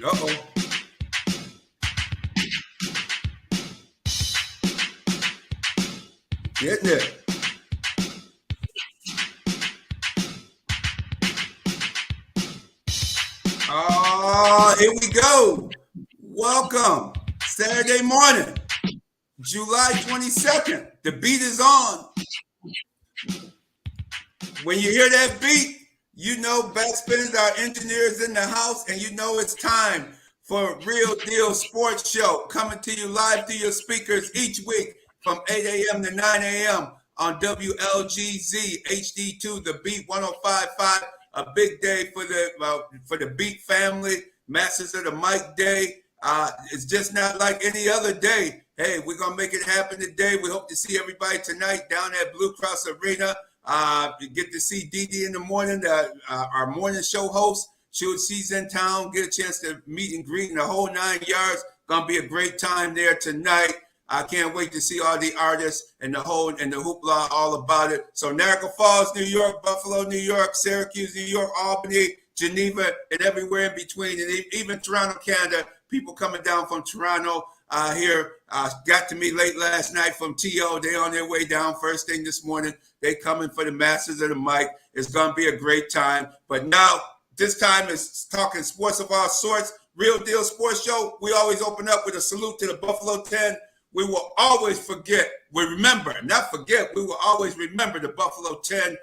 Uh-oh. Getting it. Here we go. Welcome. Saturday morning, July 22nd. The beat is on. When you hear that beat, you know Backspin's our engineers in the house, and you know it's time for Real Deal Sports Show coming to you live through your speakers each week from 8 a.m. to 9 a.m. on WLGZ HD2, the Beat 105.5. A big day for the Beat family. Masters of the Mic Day. It's just not like any other day. Hey, we're gonna make it happen today. We hope to see everybody tonight down at Blue Cross Arena. You get to see Dee in the morning, our morning show host. She's in town. Get a chance to meet and greet in the whole 9 yards. Gonna be a great time there tonight. I can't wait to see all the artists and the hoopla all about it. So Niagara Falls, New York, Buffalo, New York, Syracuse, New York, Albany, Geneva, and everywhere in between, and even Toronto, Canada. People coming down from Toronto here. Got to me late last night from TO. They on their way down first thing this morning. They coming for the Masters of the Mic. It's going to be a great time. But now, this time is talking sports of all sorts. Real Deal Sports Show. We always open up with a salute to the Buffalo 10. We will always we will always remember the Buffalo 10,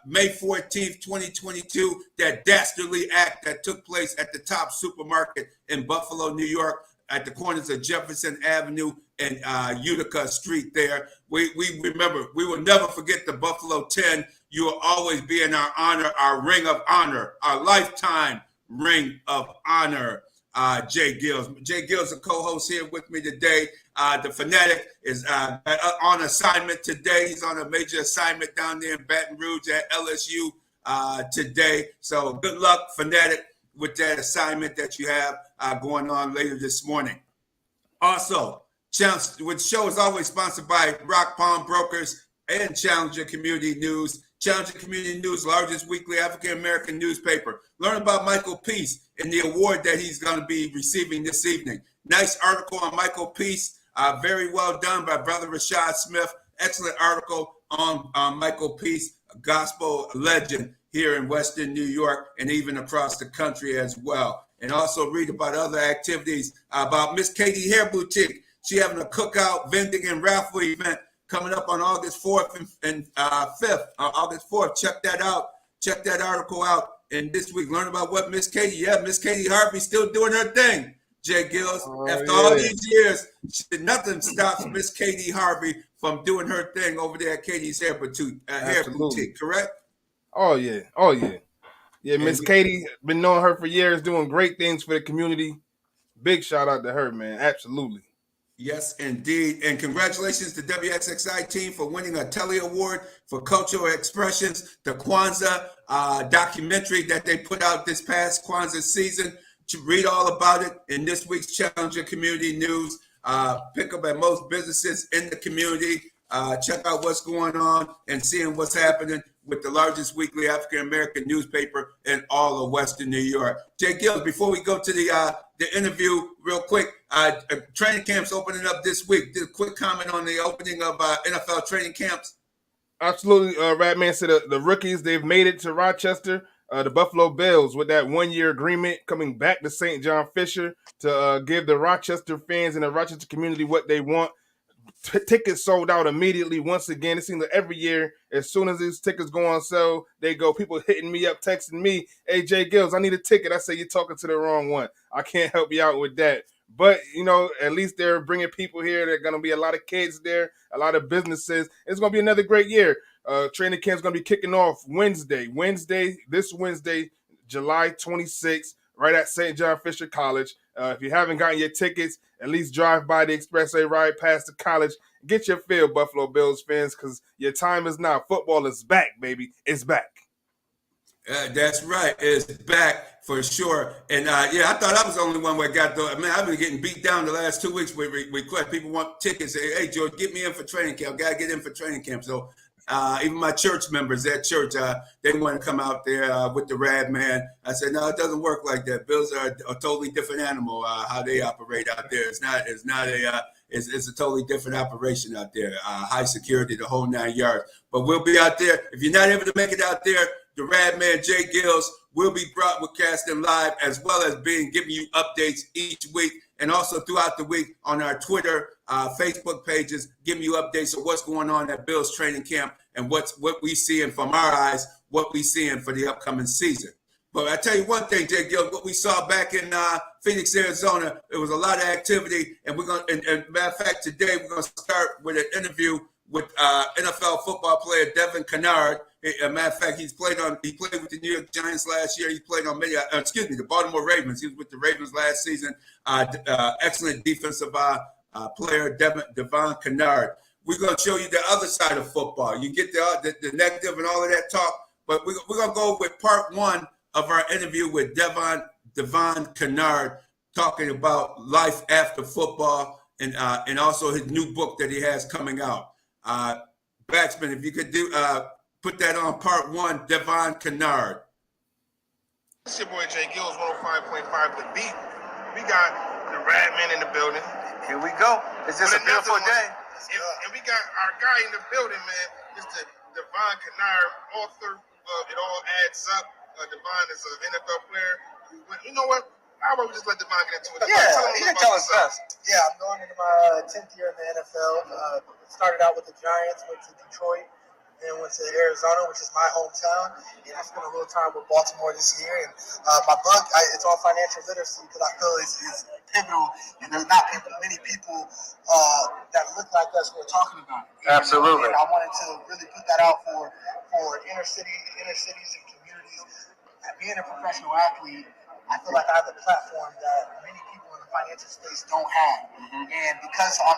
May 14th, 2022, that dastardly act that took place at the Top Supermarket in Buffalo, New York, at the corners of Jefferson Avenue and Utica Street there. We remember, we will never forget the Buffalo 10. You will always be in our honor, our ring of honor, our lifetime ring of honor. J-GILLZ. J-GILLZ, a co-host here with me today. The Fanatic is on assignment today. He's on a major assignment down there in Baton Rouge at LSU today. So good luck, Fanatic, with that assignment that you have going on later this morning. Also, the show is always sponsored by Rock Palm Brokers and Challenger Community News. Challenger Community News, largest weekly African-American newspaper. Learn about Michael Peace and the award that he's going to be receiving this evening. Nice article on Michael Peace. Very well done by Brother Rashad Smith. Excellent article on Michael Peace, a gospel legend here in Western New York and even across the country as well. And also read about other activities about Miss Katie Hair Boutique. She having a cookout, vending, and raffle event coming up on August 4th and 5th. August 4th. Check that out. Check that article out. And this week, learn about what Miss Katie, Miss Katie Harvey still doing her thing. J-GILLZ, after all these years, nothing stops Miss Katie Harvey from doing her thing over there at Katie's Hair Boutique, correct? Oh, yeah. Yeah, Miss Katie, been knowing her for years, doing great things for the community. Big shout out to her, man. Absolutely. Yes, indeed. And congratulations to WXXI team for winning a Telly Award for cultural expressions, the Kwanzaa documentary that they put out this past Kwanzaa season. To read all about it in this week's Challenger Community News. Pick up at most businesses in the community. Check out what's going on and seeing what's happening with the largest weekly African-American newspaper in all of Western New York. J-GILLZ, before we go to the interview real quick, training camps opening up this week. Did a quick comment on the opening of NFL training camps. Absolutely. Ratman said the rookies, they've made it to Rochester. The Buffalo Bills with that one-year agreement coming back to St. John Fisher to give the Rochester fans and the Rochester community what they want. Tickets sold out immediately once again. It seems like every year, as soon as these tickets go on sale, they go, people hitting me up, texting me, hey, J-GILLZ, I need a ticket. I say, you're talking to the wrong one. I can't help you out with that. But, at least they're bringing people here. There are going to be a lot of kids there, a lot of businesses. It's going to be another great year. Training camp is going to be kicking off this Wednesday, July 26th, right at St. John Fisher College. If you haven't gotten your tickets, at least drive by the expressway, ride past the college. Get your feel, Buffalo Bills fans, because your time is now. Football is back, baby. It's back. That's right. It's back for sure. And I thought I was the only one where got the. Man, I've been getting beat down the last 2 weeks with requests. People want tickets. Say, hey, George, get me in for training camp. Got to get in for training camp. So Even my church members at church, they want to come out there with the Rad Man. I said, no, it doesn't work like that. Bills are a totally different animal. How they operate out there, it's a totally different operation out there. High security, the whole 9 yards. But we'll be out there. If you're not able to make it out there, the Rad Man J-GILLZ will be broadcasting live, as well as giving you updates each week, and also throughout the week on our Twitter, Facebook pages, giving you updates of what's going on at Bills training camp and what we seeing from our eyes, what we seeing for the upcoming season. But I tell you one thing, J-GILLZ, what we saw back in Phoenix, Arizona, it was a lot of activity, and we're going. And matter of fact, today we're going to start with an interview with NFL football player Devin Kennard. Matter of fact, he played with the New York Giants last year. He played on the Baltimore Ravens. He was with the Ravens last season. Excellent defensive player, Devin Kennard. We're going to show you the other side of football. You get the negative and all of that talk, but we're going to go with part one of our interview with Devin Kennard, talking about life after football and also his new book that he has coming out. Baxman, if you could put that on part one, Devin Kennard. It's your boy J-GILLZ, 105.5 The Beat. We got the Rad Man in the building. Here we go. It's just a beautiful day. And we got our guy in the building, man. Mr. Devin Kennard, author of It All Adds Up. Devin is an NFL player. You know what? How about we just let Devin get into it? Yeah, he can tell us best. Yeah, I'm going into my 10th year in the NFL. Started out with the Giants, went to Detroit, then went to Arizona, which is my hometown. And I spent a little time with Baltimore this year. And my book, it's on financial literacy because I feel it's pivotal. And there's not many people that look like us who are talking about it. Absolutely. And I wanted to really put that out for inner cities and communities. Being a professional athlete, I feel like I have a platform that many people in the financial space don't have. And because I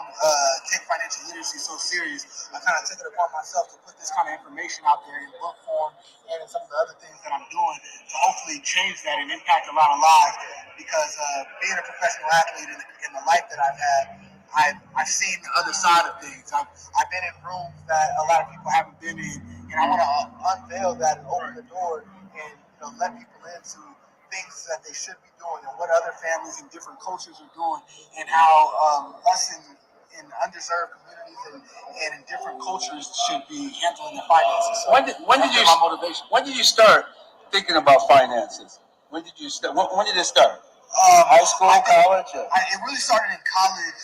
take financial literacy so serious, I kind of took it upon myself to put this kind of information out there in book form and in some of the other things that I'm doing to hopefully change that and impact a lot of lives. Because being a professional athlete in the life that I've had, I've seen the other side of things. I've been in rooms that a lot of people haven't been in, and I want to unveil that and open the door and let people into things that they should be doing and what other families in different cultures are doing, and how us in underserved communities and in different cultures should be handling their finances. So When did you start thinking about finances? When did you start? When did it start? High school, college? It really started in college,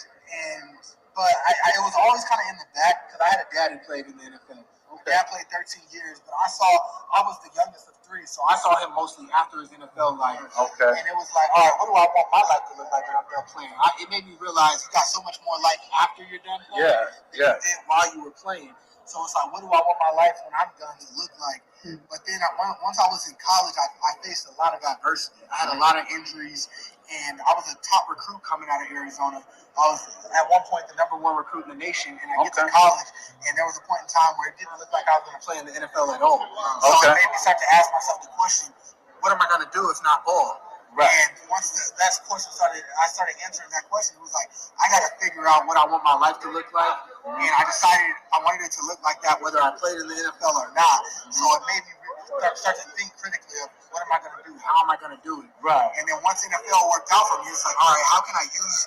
but it was always kind of in the back because I had a dad who played in the NFL. Okay. Dad played 13 years, but I was the youngest of three, so I saw him mostly after his NFL life. Okay. And it was like, all right, what do I want my life to look like when I'm done playing? It made me realize you got so much more life after you're done playing than you did while you were playing. So it's like, what do I want my life when I'm done to look like? But then once I was in college, I faced a lot of adversity. I had a lot of injuries, and I was a top recruit coming out of Arizona. I was at one point the #1 recruit in the nation, and I get to college, and there was a point in time where it didn't look like I was going to play in the NFL at all. So it made me start to ask myself the question, what am I going to do if not ball? Right. And once that question I started answering that question, it was like, I got to figure out what I want my life to look like. And I decided I wanted it to look like that whether I played in the NFL or not. So it made me start to think critically of what am I going to do? How am I going to do it? Right. And then once NFL worked out for me, it's like, all right, how can I use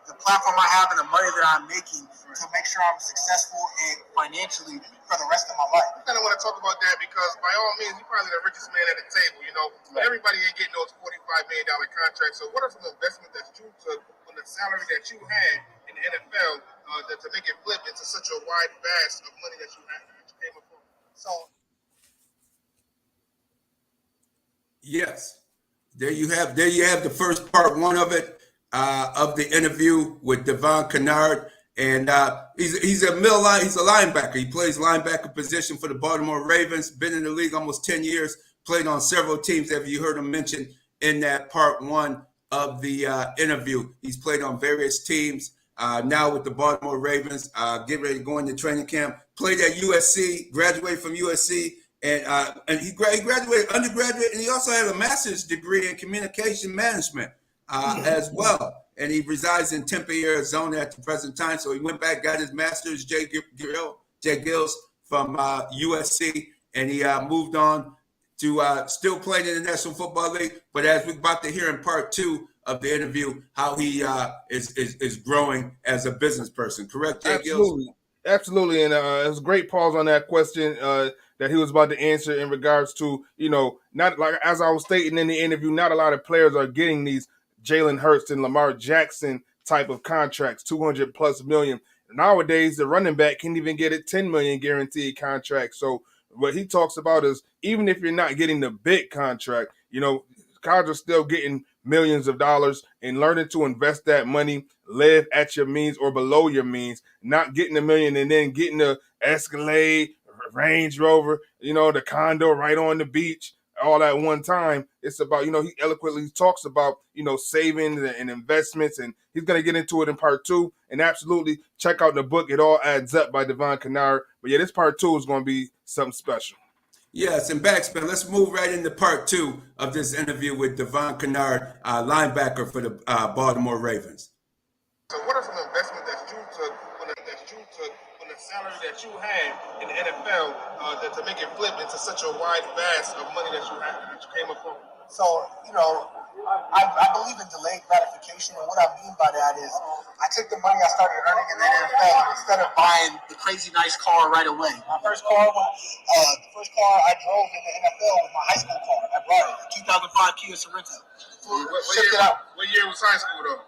the platform I have and the money that I'm making to make sure I'm successful and financially for the rest of my life? I kind of want to talk about that because by all means, you're probably the richest man at the table. Everybody ain't getting those $45 million contracts. So what are some investments that you took on the salary that you had in the NFL to make it flip into such a wide vast of money that you had that you came up with? So Yes, there you have the first part one of it, of the interview with Devin Kennard, and he's a linebacker. He plays linebacker position for the Baltimore Ravens. Been in the league almost 10 years. Played on several teams. Have you heard him mention in that part one of the interview? He's played on various teams. Now with the Baltimore Ravens, getting ready to go into training camp. Played at USC. Graduated from USC. And he graduated undergraduate, and he also had a master's degree in communication management as well. And he resides in Tempe, Arizona at the present time. So he went back, got his master's, J-GILLZ, from USC, and he moved on to still playing in the National Football League. But as we're about to hear in part 2 of the interview, how he is growing as a business person. Correct, J-GILLZ? Absolutely. And it was a great pause on that question that he was about to answer in regards to, not like, as I was stating in the interview, not a lot of players are getting these Jalen Hurts and Lamar Jackson type of contracts, 200 plus million. Nowadays, the running back can even get a 10 million guaranteed contract. So what he talks about is, even if you're not getting the big contract, guys are still getting millions of dollars, and learning to invest that money, live at your means or below your means, not getting a million and then getting the Escalade, Range Rover, the condo right on the beach, all at one time. It's about, he eloquently talks about, savings and investments, and he's going to get into it in part 2. And absolutely check out the book, It All Adds Up by Devon Kennard. But yeah, this part 2 is going to be something special. Yes, and Backspin, let's move right into part 2 of this interview with Devon Kennard, linebacker for the Baltimore Ravens. So what are some investments that you took when the salary that you had in the NFL to make it flip into such a wide vast of money that you came up from? So, I believe in delayed gratification, and what I mean by that is I took the money I started earning in the NFL, and instead of buying the crazy nice car right away, the first car I drove in the NFL was my high school car. I brought it, a 2005 Kia Sorento. What year was high school though?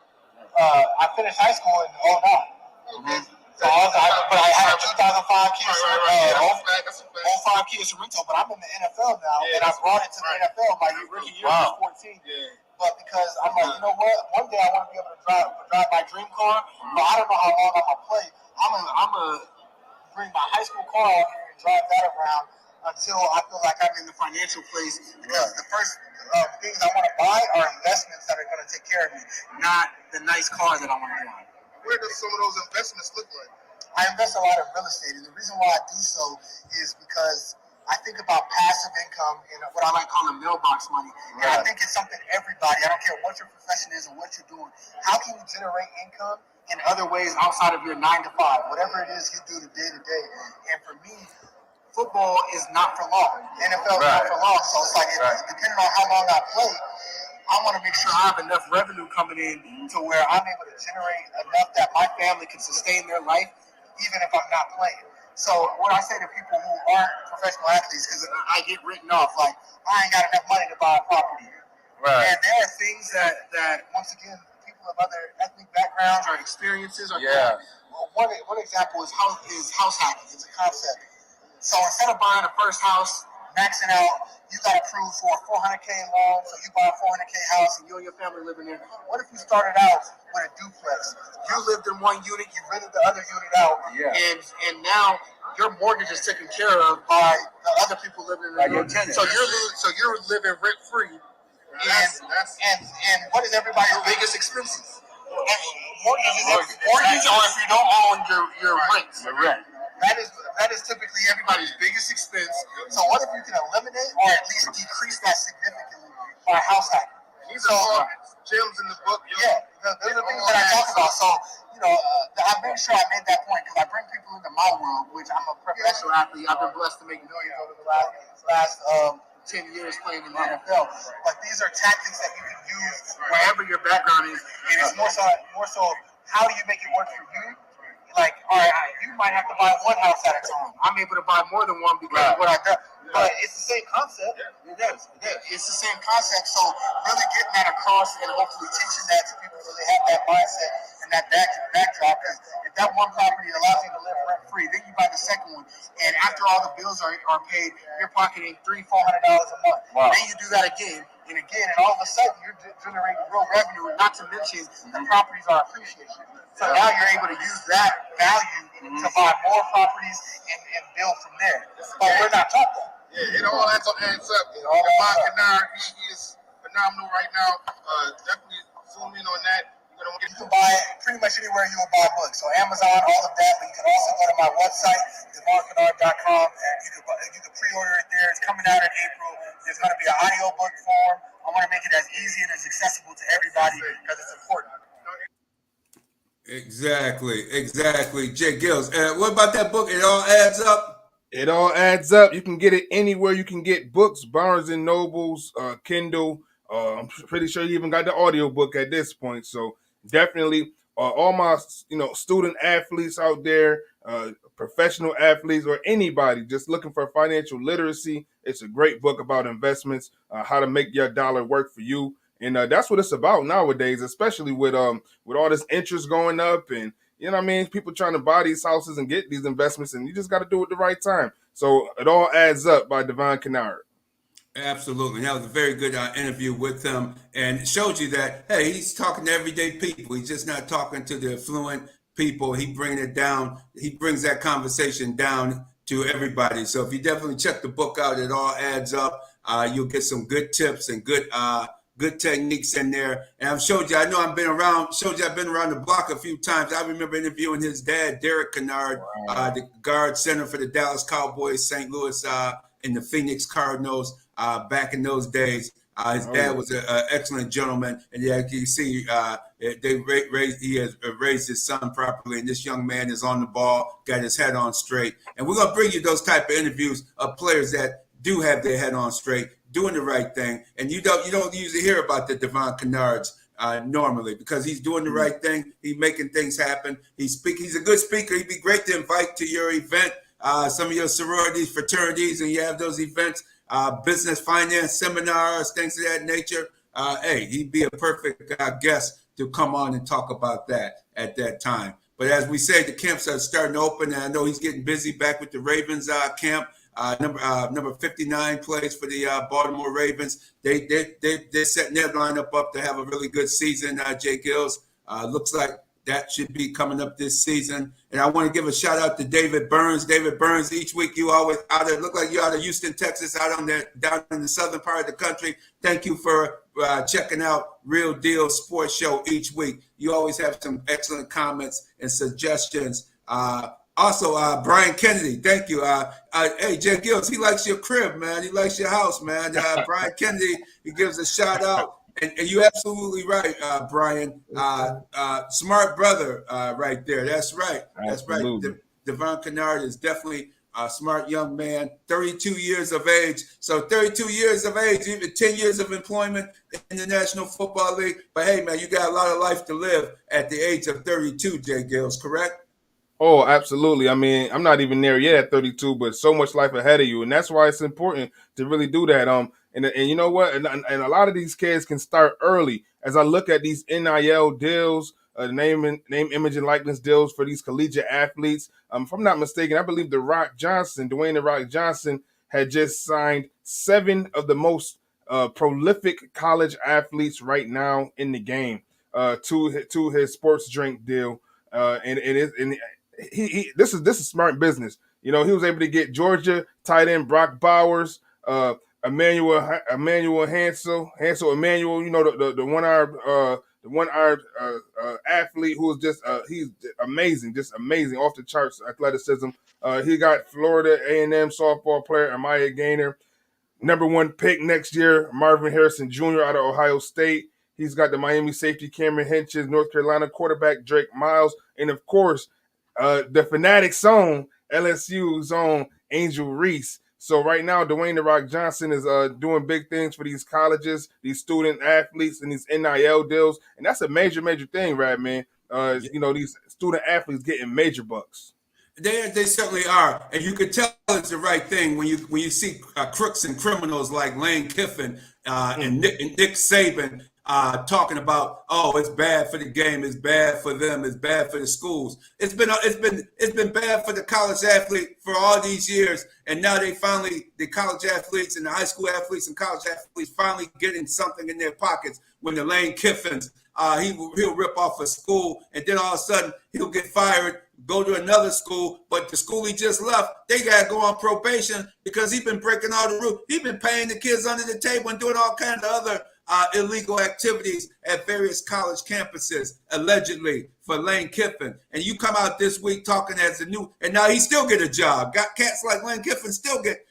I finished high school in 09. Okay. So but I had a 2005 Kia Sorento, That's a fact. 05 Kia Sorento, but I'm in the NFL now, and I brought it to the NFL my rookie year was 14. Yeah. But because I'm like, you know what? One day I want to be able to drive my dream car, but I don't know how long I'm gonna play. I'm gonna bring my high school car out here and drive that around until I feel like I'm in the financial place. Because the first things I want to buy are investments that are gonna take care of me, not the nice car that I want to drive. Where does some of those investments look like? I invest a lot in real estate, and the reason why I do so is because I think about passive income and what I like calling mailbox money. And I think it's something everybody, I don't care what your profession is or what you're doing, how can you generate income in other ways outside of your 9 to 5, whatever it is you do day to day. And for me, football is not for long. NFL is not for long. So it's like, depending on how long I play, I want to make sure I have enough revenue coming in to where I'm able to generate enough that my family can sustain their life, even if I'm not playing. So what I say to people who aren't professional athletes, because I get written off, like, I ain't got enough money to buy a property. Right. And there are things that once again, people of other ethnic backgrounds or experiences are doing. Well, one example is house hacking. It's a concept. So instead of buying a first house, maxing out, you got approved for a $400K loan, so you buy a $400K house and you and your family living there. What if you started out with a duplex? You lived in one unit, you rented the other unit out, and now your mortgage is taken care of by the other people living in the unit. So you're living rent free. And what is everybody's biggest expenses? Mortgage, or if you don't own your rent. That is typically everybody's biggest expense. So what if you can eliminate or at least decrease that significantly by house hacking? These are all gems in the book. Yeah, those are the things that I talk about. So, I made sure I made that point because I bring people into my world, which I'm a professional athlete. I've been blessed to make millions over the last 10 years playing in the NFL. But these are tactics that you can use wherever your background is, and it's more so how do you make it work for you? Like, all right, you might have to buy one house at a time. I'm able to buy more than one because of what I do. But it's the same concept. It is. It's the same concept. So really getting that across and hopefully teaching that to people so they have that mindset and that backdrop. Because if that one property allows you to live rent free, then you buy the second one. And after all the bills are paid, you're pocketing $300-400 a month. Wow. Then you do that again and again, and all of a sudden you're generating real revenue. And not to mention the properties are appreciating. So now you're able to use that value to buy more properties and build from there. But we're not taught that. Yeah, it all adds up. Devon Kennard, he is phenomenal right now. Definitely zoom in on that. You can buy it pretty much anywhere you will buy books. So Amazon, all of that. But you can also go to my website, DevonKennard.com. You can pre-order it there. It's coming out in April. There's going to be an audiobook form. I want to make it as easy and as accessible to everybody because it's important. Exactly. J-GILLZ. What about that book? It All Adds Up? It all adds up. You can get it anywhere you can get books, Barnes and Nobles, Kindle. I'm pretty sure you even got the audiobook at this point. So definitely, all my student athletes out there, professional athletes, or anybody just looking for financial literacy, it's a great book about investments, how to make your dollar work for you, and that's what it's about nowadays, especially with all this interest going up and you know what I mean? People trying to buy these houses and get these investments, and you just got to do it the right time. So it all adds up by Devon Kennard. Absolutely. That was a very good interview with him, and it showed you that, hey, he's talking to everyday people. He's just not talking to the affluent people. He bringing it down. He brings that conversation down to everybody. So if you definitely check the book out, it all adds up. You'll get some good tips and good techniques in there. And I've showed you, I know I've been around the block a few times. I remember interviewing his dad, Derek Kennard, the guard center for the Dallas Cowboys, St. Louis, and the Phoenix Cardinals back in those days. His dad was an excellent gentleman. And yeah, you see, he has raised his son properly. And this young man is on the ball, got his head on straight. And we're going to bring you those type of interviews of players that do have their head on straight, doing the right thing. And you don't usually hear about the Devon Kennards normally because he's doing the right thing. He's making things happen. He's a good speaker. He'd be great to invite to your event, some of your sororities, fraternities, and you have those events, business, finance seminars, things of that nature. Hey, he'd be a perfect guest to come on and talk about that at that time. But as we say, the camps are starting to open, and I know he's getting busy back with the Ravens camp. Number 59 plays for the Baltimore Ravens. They're setting their lineup up to have a really good season. J-GILLZ looks like that should be coming up this season. And I want to give a shout out to David Burns. David Burns, each week you always out there, look like you're out of Houston, Texas, down in the southern part of the country. Thank you for checking out Real Deal Sports Show each week. You always have some excellent comments and suggestions. Also, Brian Kennedy, thank you. Hey, J-GILLZ, he likes your crib, man. He likes your house, man. Brian Kennedy, he gives a shout out. And you're absolutely right, Brian. Smart brother right there. That's right. Absolutely. That's right. Devon Kennard is definitely a smart young man, 32 years of age. So 32 years of age, even 10 years of employment in the National Football League. But, hey, man, you got a lot of life to live at the age of 32, J-GILLZ, correct? Oh, absolutely. I mean, I'm not even there yet at 32, but so much life ahead of you. And that's why it's important to really do that. And you know what? And a lot of these kids can start early. As I look at these NIL deals, name, image, and likeness deals for these collegiate athletes. If I'm not mistaken, I believe Dwayne The Rock Johnson, had just signed 7 of the most prolific college athletes right now in the game to his sports drink deal. This is smart business. You know, he was able to get Georgia tight end Brock Bowers, Emmanuel Hansel, you know, the one-armed athlete who is just he's amazing off the charts athleticism. He got Florida A&M softball player Amaya Gaynor, number 1 pick next year, Marvin Harrison Jr. out of Ohio State. He's got the Miami safety Cameron Henches, North Carolina quarterback Drake Miles, and of course, the Fanatics own, LSU's own Angel Reese. So right now, Dwayne The Rock Johnson is doing big things for these colleges, these student athletes, and these NIL deals, and that's a major thing, right, man? You know, these student athletes getting major bucks. They certainly are, and you could tell it's the right thing when you see crooks and criminals like Lane Kiffin and Nick Saban talking about, oh, it's bad for the game, it's bad for them, it's bad for the schools. It's been bad for the college athlete for all these years, and now the college athletes and the high school athletes and college athletes finally getting something in their pockets. When the Lane Kiffins, he'll rip off a school, and then all of a sudden he'll get fired, go to another school, but the school he just left, they got to go on probation because he's been breaking all the rules. He's been paying the kids under the table and doing all kinds of other illegal activities at various college campuses, allegedly, for Lane Kiffin. And you come out this week talking as a new, and now he still get a job. Got cats like Lane Kiffin still get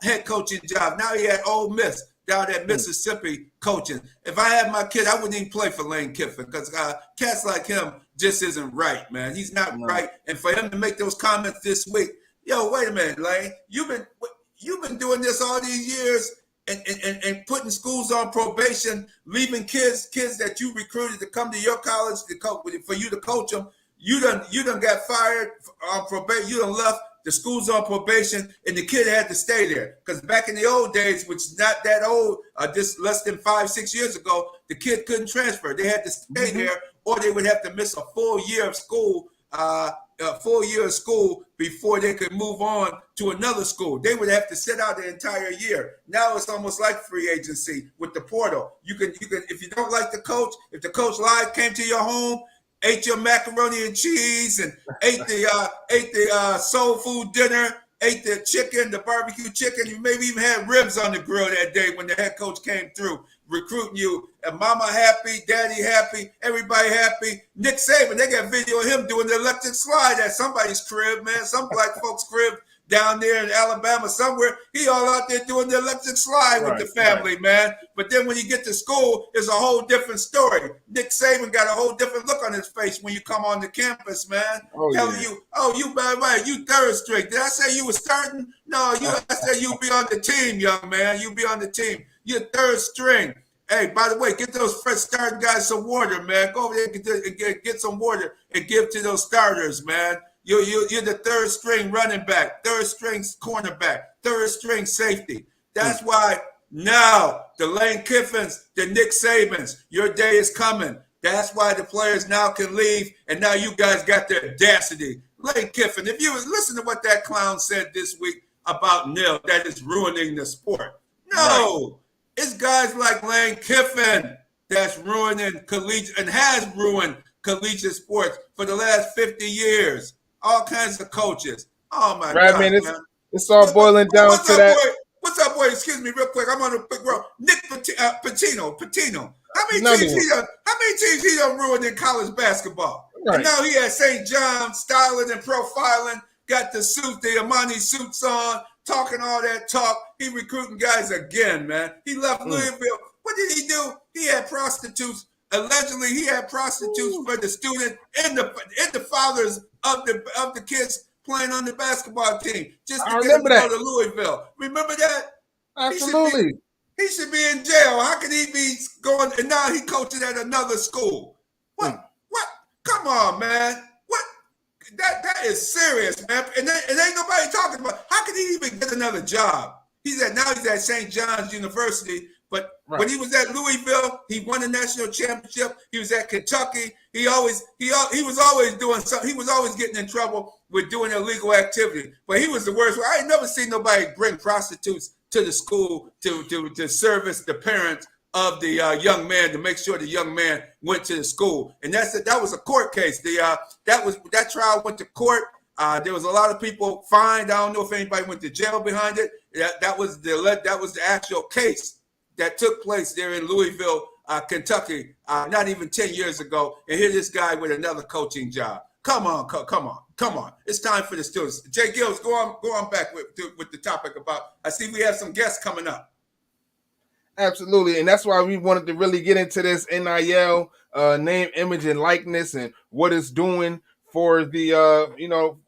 head coaching job. Now he at Ole Miss down at Mississippi coaching. If I had my kid, I wouldn't even play for Lane Kiffin because cats like him just isn't right, man. He's not right. And for him to make those comments this week, Yo, wait a minute, Lane. You've been doing this all these years and putting schools on probation, leaving kids that you recruited to come to your college to for you to coach them. You done got fired on probation. You done left. The school's on probation, and the kid had to stay there. Because back in the old days, which is not that old, just less than 5-6 years ago, the kid couldn't transfer. They had to stay there, or they would have to miss a full year of school. Before they could move on to another school. They would have to sit out the entire year. Now it's almost like free agency with the portal. You can if you don't like the coach, if the coach lied, came to your home, ate your macaroni and cheese, and ate the soul food dinner, ate the chicken, the barbecue chicken. You maybe even had ribs on the grill that day when the head coach came through recruiting you. And mama happy, daddy happy, everybody happy. Nick Saban, they got video of him doing the electric slide at somebody's crib, man. Some black folks' crib down there in Alabama somewhere. He all out there doing the electric slide with the family, man. But then when you get to school, it's a whole different story. Nick Saban got a whole different look on his face when you come on the campus, man. Telling you, you third string. Did I say you were starting? No, I said you be on the team, young man. You be on the team. You're third string. Hey, by the way, get those fresh starting guys some water, man. Go over there and get some water and give to those starters, man. You're the third string running back, third string cornerback, third string safety. That's why now the Lane Kiffins, the Nick Sabans, your day is coming. That's why the players now can leave, and now you guys got the audacity. Lane Kiffin, if you listen to what that clown said this week about nil, that is ruining the sport. No. It's guys like Lane Kiffin that's ruining collegiate and has ruined collegiate sports for the last 50 years. All kinds of coaches. Oh my God, man. It's all boiling down to that. What's up, boy? Excuse me, real quick. I'm on a quick roll. Nick Pitino. How many teams he done ruined in college basketball? Right. And now he at St. John, styling and profiling, got the suit, the Armani suits on, talking all that talk. He recruiting guys again, man. He left Louisville. What did he do? He had prostitutes. Allegedly, he had prostitutes for the student and the fathers of the kids playing on the basketball team just to get them to go to Louisville. Remember that? Absolutely. He should be in jail. How can he be going? And now he coaching at another school. What? Come on, man. What? That is serious, man. And ain't nobody talking about how can he even get another job? Now he's at St. John's University. But when he was at Louisville, he won a national championship. He was at Kentucky. He was always doing something. He was always getting in trouble with doing illegal activity. But he was the worst. I ain't never seen nobody bring prostitutes to the school to service the parents of the young man, to make sure the young man went to the school. And that was a court case. That trial went to court. There was a lot of people fined. I don't know if anybody went to jail behind it. That was the actual case that took place there in Louisville, Kentucky, not even 10 years ago. And here this guy with another coaching job. Come on. It's time for the students. J-GILLZ, go on back with the topic about, I see we have some guests coming up. Absolutely. And that's why we wanted to really get into this NIL, name, image, and likeness, and what it's doing for the,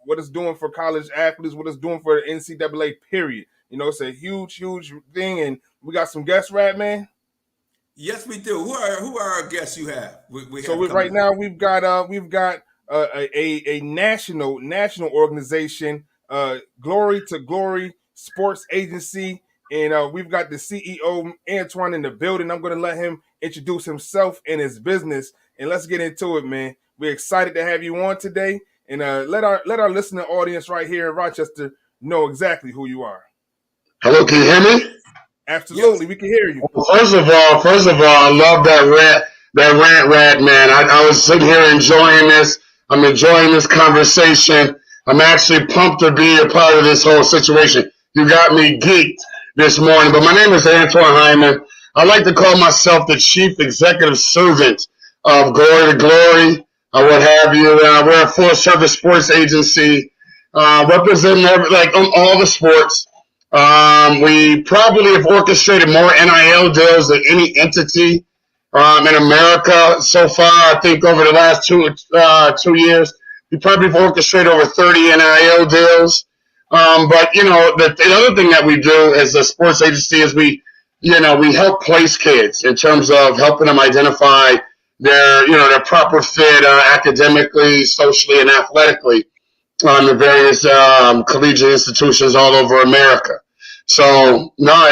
what it's doing for college athletes, what it's doing for the NCAA, period. It's a huge, huge thing. And we got some guests, right, man? Yes, we do. Who are our guests you have? Right now we've got a national organization, Glory to Glory Sports Agency, and we've got the CEO Antoine in the building. I'm going to let him introduce himself and his business, and let's get into it, man. We're excited to have you on today, and let our listening audience right here in Rochester know exactly who you are. Hello, can you hear me? Absolutely, yes. We can hear you. First of all, I love that rant, man. I was sitting here enjoying this. I'm enjoying this conversation. I'm actually pumped to be a part of this whole situation. You got me geeked this morning. But my name is Antoine Hyman. I like to call myself the chief executive servant of Glory to Glory, what have you. We're a full-service sports agency representing all the sports. We probably have orchestrated more NIL deals than any entity in America so far. I think over the last 2 years, we probably have orchestrated over 30 NIL deals. But the other thing that we do as a sports agency is we help place kids in terms of helping them identify their proper fit academically, socially, and athletically on the various collegiate institutions all over America. So no,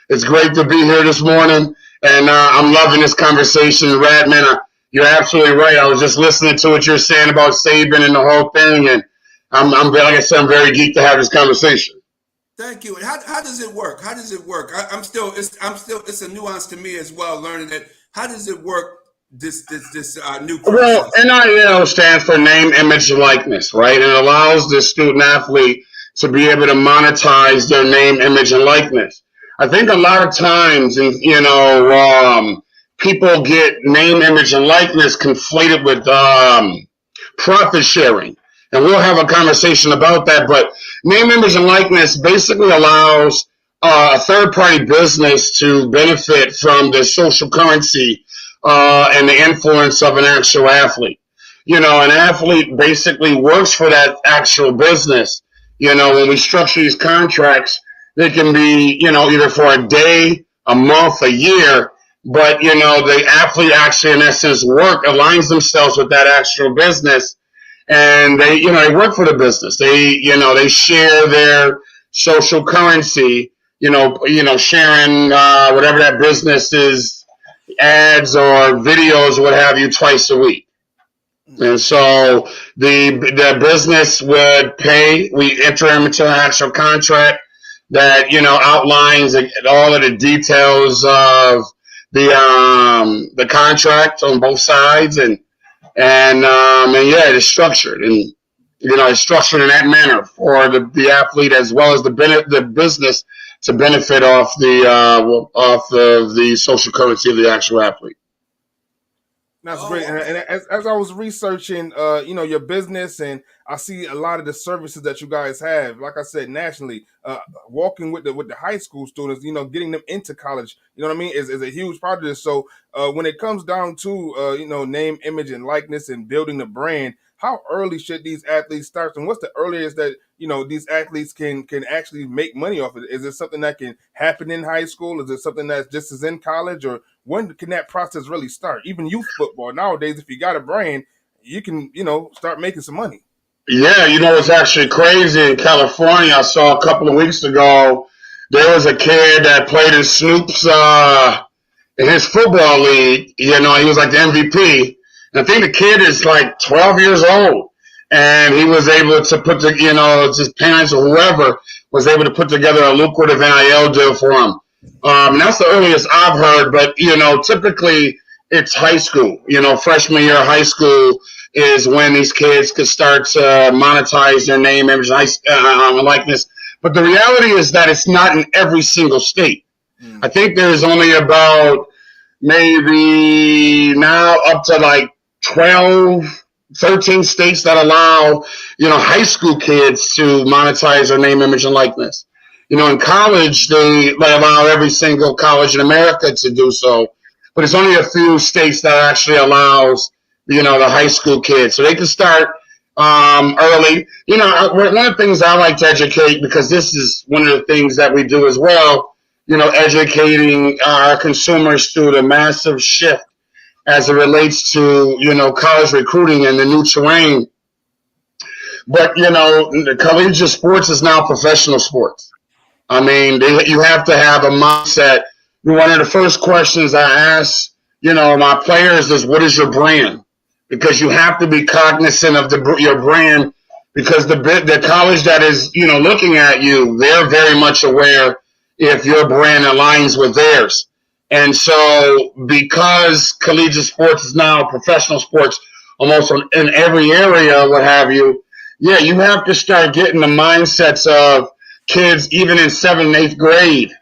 it's great to be here this morning, and I'm loving this conversation. Radman, you're absolutely right. I was just listening to what you're saying about Saban and the whole thing, and I'm like I said, I'm very geeked to have this conversation. Thank you. And how does it work? How does it work? It's a nuance to me as well, learning that. How does it work? This new process? Well, NIL stands for name, image, likeness, right? And it allows the student athlete to be able to monetize their name, image, and likeness. I think a lot of times, people get name, image, and likeness conflated with profit sharing. And we'll have a conversation about that. But name, image, and likeness basically allows a third-party business to benefit from the social currency and the influence of an actual athlete. An athlete basically works for that actual business. When we structure these contracts, they can be, either for a day, a month, a year, but, the athlete actually, in essence, aligns themselves with that actual business, and they work for the business. They share their social currency, sharing whatever that business is, ads or videos, what have you, twice a week. And so the business would pay. We enter into an actual contract that outlines all of the details of the contract on both sides, and yeah, it's structured, and it's structured in that manner for the athlete as well as the business to benefit off the social currency of the actual athlete. That's great. And as I was researching, your business, and I see a lot of the services that you guys have, like I said, nationally, walking with the high school students, getting them into college, is a huge part of this. So when it comes down to, name, image, and likeness and building the brand, how early should these athletes start? And what's the earliest that, these athletes can actually make money off of it? Is it something that can happen in high school? Is it something that's just as in college? Or when can that process really start? Even youth football nowadays, if you got a brand, you can, start making some money. Yeah, it's actually crazy. In California, I saw a couple of weeks ago, there was a kid that played in Snoop's in his football league. He was like the MVP. And I think the kid is like 12 years old. And he was able to put his parents or whoever was able to put together a lucrative NIL deal for him. And that's the earliest I've heard, but, typically it's high school. Freshman year of high school is when these kids could start to monetize their name, image, and likeness. But the reality is that it's not in every single state. I think there's only about maybe now up to like 12, 13 states that allow, high school kids to monetize their name, image, and likeness. In college, they allow every single college in America to do so, but it's only a few states that actually allows, the high school kids. So they can start early. One of the things I like to educate, because this is one of the things that we do as well, educating our consumers through the massive shift as it relates to, college recruiting and the new terrain. But, the collegiate sports is now professional sports. I mean, you have to have a mindset. One of the first questions I ask, my players is, what is your brand? Because you have to be cognizant of your brand, because the college that is, looking at you, they're very much aware if your brand aligns with theirs. And so because collegiate sports is now professional sports almost in every area, what have you, yeah, you have to start getting the mindsets of kids even in 7th and 8th grade,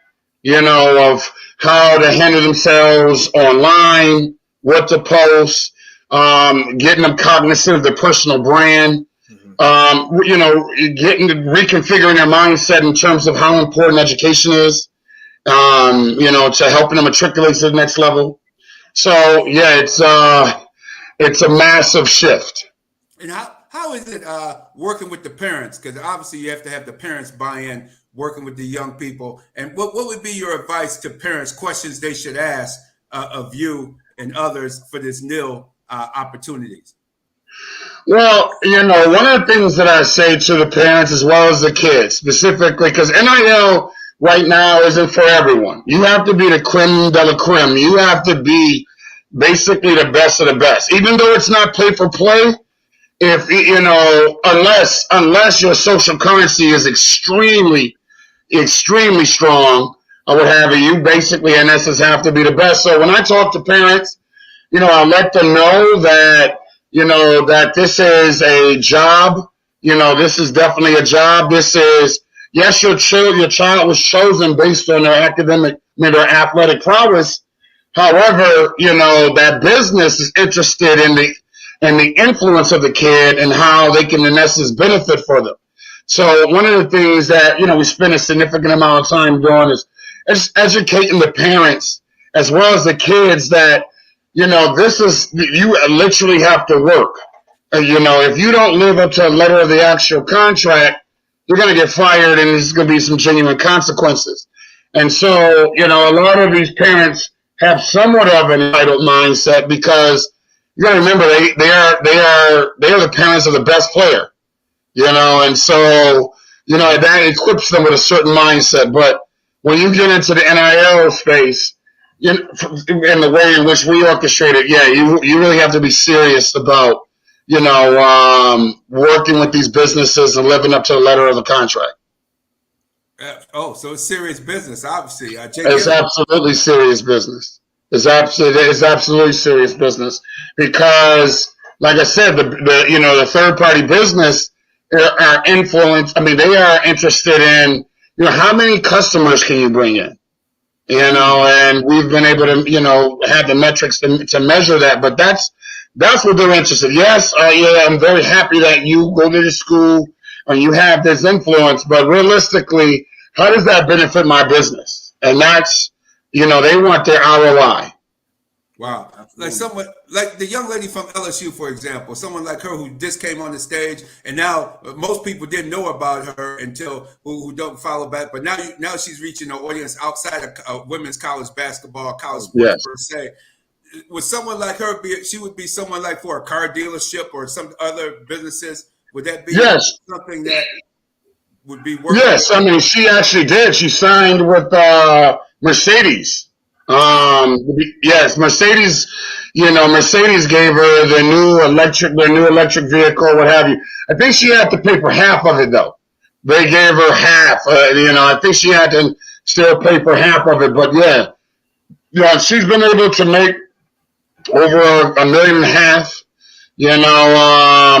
of how to handle themselves online, what to post, getting them cognizant of their personal brand, reconfiguring their mindset in terms of how important education is, to helping them matriculate to the next level. So yeah, it's a massive shift. And how is it working with the parents? Because obviously you have to have the parents buy in, working with the young people. And what would be your advice to parents? Questions they should ask of you and others for this NIL opportunities. Well, one of the things that I say to the parents as well as the kids, specifically, because NIL right now isn't for everyone. You have to be the creme de la creme. You have to be basically the best of the best. Even though it's not pay for play, if unless your social currency is extremely strong or what have you basically in essence have to be the best. So when I talk to parents, I let them know that that this is a job. This is definitely a job. This is, yes, your child was chosen based on their their athletic prowess. However, that business is interested in the influence of the kid and how they can, in essence, benefit for them. So one of the things that, we spend a significant amount of time doing is educating the parents as well as the kids that, this is, you literally have to work. If you don't live up to a letter of the actual contract, you're going to get fired and there's going to be some genuine consequences. And so, a lot of these parents have somewhat of an entitled mindset because you got to remember they are the parents of the best player, and so, that equips them with a certain mindset. But when you get into the NIL space, in the way in which we orchestrate it, you really have to be serious about, working with these businesses and living up to the letter of the contract. So it's serious business, obviously. It's absolutely serious business. It's absolutely serious business because, like I said, the third party business are influenced. I mean, they are interested in, how many customers can you bring in? And we've been able to, have the metrics to measure that. But that's what they're interested in. Yes, I'm very happy that you go to the school and you have this influence. But realistically, how does that benefit my business? And that's, they want their ROI. Wow. Like the young lady from LSU, for example, someone like her who just came on the stage, and now most people didn't know about her until who don't follow back. But now she's reaching an audience outside of women's college basketball, college sports per se. Would someone like her she would be someone like for a car dealership or some other businesses? Would that be something that would be working? Yes, I mean, she actually did. She signed with Mercedes. Yes, Mercedes, Mercedes gave her their new electric vehicle, what have you. I think she had to pay for half of it though. They gave her half, I think she had to still pay for half of it, but she's been able to make over $1.5 million,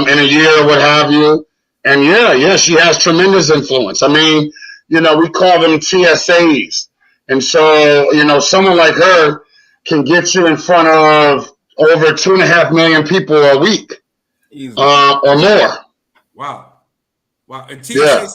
in a year, what have you. And she has tremendous influence. I mean, we call them TSAs. And so, someone like her can get you in front of over 2.5 million people a week, or more. Wow. And TSA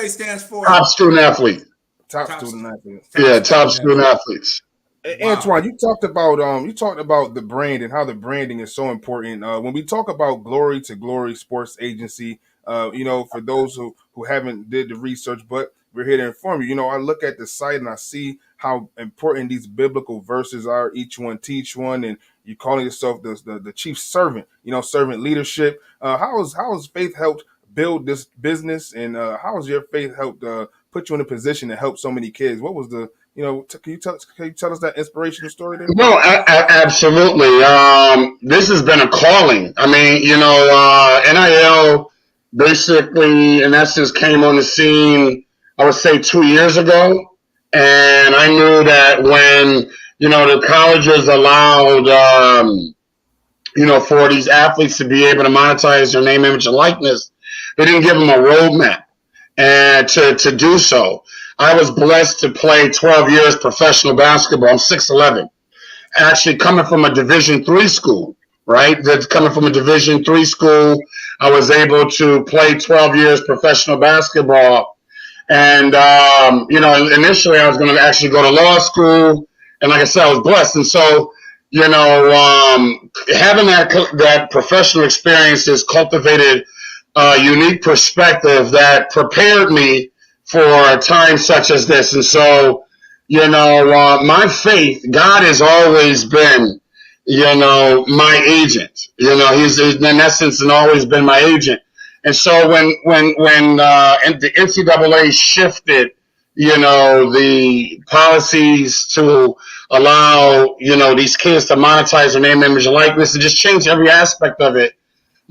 stands for top student athlete. Top student athlete. Top student athletes. Wow. Antoine, you talked about the brand and how the branding is so important. When we talk about Glory to Glory Sports Agency, for those who haven't did the research, but we're here to inform you. I look at the site and I see how important these biblical verses are. Each one teach one, and you calling yourself the chief servant. Servant leadership. How has faith helped build this business, and how has your faith helped put you in a position to help so many kids? What was the can you tell us that inspirational story there? No, absolutely. This has been a calling. I mean, NIL basically, in essence, came on the scene, I would say 2 years ago. And I knew that when, the colleges allowed, for these athletes to be able to monetize their name, image, and likeness, they didn't give them a roadmap and to do so. I was blessed to play 12 years professional basketball. I'm 6'11", actually coming from a Division III school, right? That's coming from a Division III school. I was able to play 12 years professional basketball. And, initially I was going to actually go to law school. And like I said, I was blessed. And so, having that professional experience has cultivated a unique perspective that prepared me for a time such as this. And so, my faith, God has always been, my agent. He's in essence and always been my agent. And so when the NCAA shifted, the policies to allow, these kids to monetize their name, image, and likeness, and just change every aspect of it.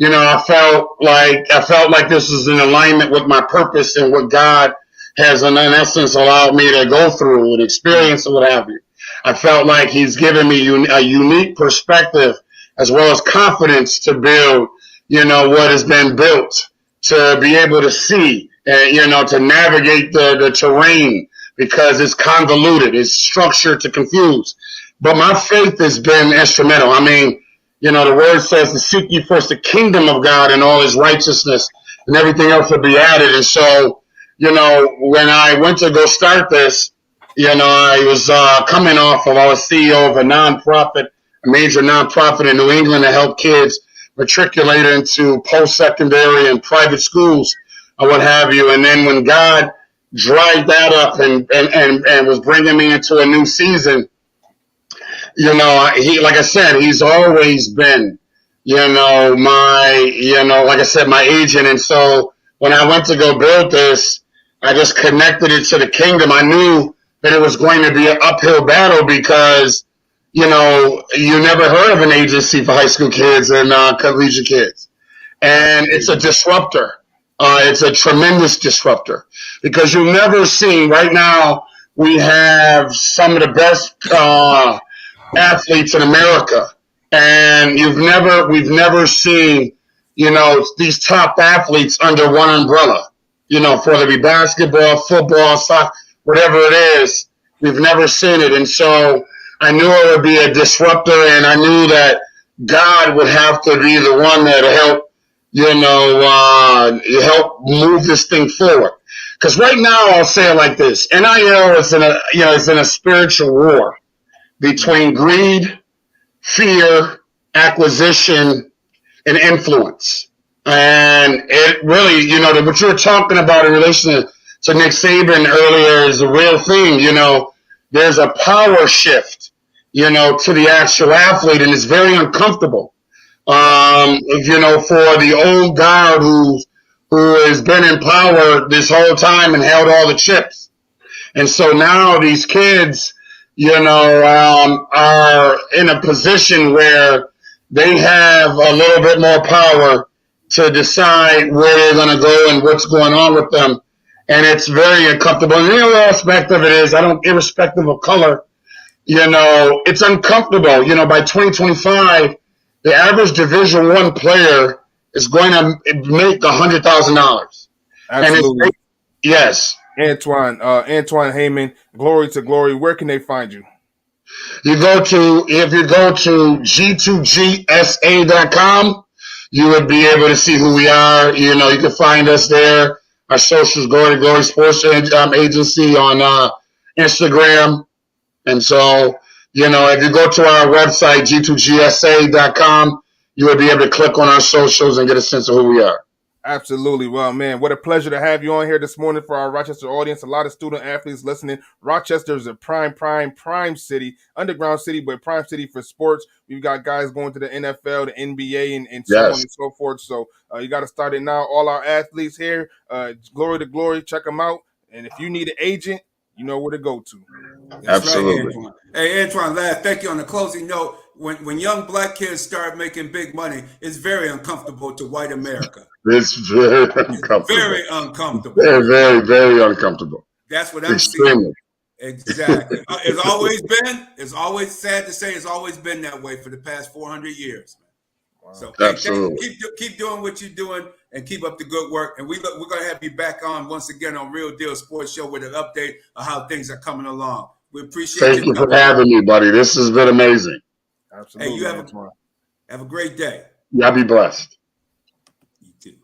I felt like this was in alignment with my purpose and what God has, in essence, allowed me to go through and experience and what have you. I felt like He's given me a unique perspective as well as confidence to build, what has been built, to be able to see, to navigate the terrain, because it's convoluted, it's structured to confuse. But my faith has been instrumental. I mean, the word says to seek ye first the kingdom of God and all His righteousness, and everything else will be added. And so, when I went to go start this, I was coming off of, I was CEO of a nonprofit, a major nonprofit in New England to help kids matriculate into post-secondary and private schools or what have you. And then when God dried that up and was bringing me into a new season, He, like I said, He's always been, my agent. And so when I went to go build this, I just connected it to the kingdom. I knew that it was going to be an uphill battle because, you never heard of an agency for high school kids and collegiate kids. And it's a disruptor. It's a tremendous disruptor because you've never seen, right now, we have some of the best athletes in America. And we've never seen, these top athletes under one umbrella, whether it be basketball, football, soccer, whatever it is, we've never seen it. And so I knew it would be a disruptor, and I knew that God would have to be the one that help, help move this thing forward. Because right now, I'll say it like this: NIL is in a spiritual war between greed, fear, acquisition, and influence. And it really, what you were talking about in relation to Nick Saban earlier is a real thing. There's a power shift, to the actual athlete, and it's very uncomfortable. For the old guard who has been in power this whole time and held all the chips. And so now these kids, are in a position where they have a little bit more power to decide where they're going to go and what's going on with them. And it's very uncomfortable. And the other aspect of it is, irrespective of color, it's uncomfortable. By 2025, the average Division I player is going to make $100,000. Absolutely. Yes. Antoine Heyman, Glory to Glory. Where can they find you? If you go to G2GSA.com, you would be able to see who we are. You can find us there. Our socials, Glory to Glory Sports Agency on Instagram. And so, if you go to our website, G2GSA.com, you would be able to click on our socials and get a sense of who we are. Absolutely. Well, man, what a pleasure to have you on here this morning for our Rochester audience. A lot of student athletes listening. Rochester is a prime city, underground city, but prime city for sports. We've got guys going to the NFL, the NBA, and so on and so forth. So you got to start it now. All our athletes here, Glory to Glory, check them out. And if you need an agent, you know where to go to. That's absolutely. Right, Antoine. Hey, Antoine, thank you. On the closing note, when young black kids start making big money, it's very uncomfortable to white America. It's very uncomfortable. Very uncomfortable. Very, very, very uncomfortable. That's what I'm seeing. Exactly. It's always sad to say, it's always been that way for the past 400 years. Wow. So absolutely. Keep doing what you're doing and keep up the good work. And we're going to have you back on once again on Real Deal Sports Show with an update of how things are coming along. We appreciate Thank you for having me, buddy. This has been amazing. Absolutely. Hey, you have a great day. Y'all be blessed. You too.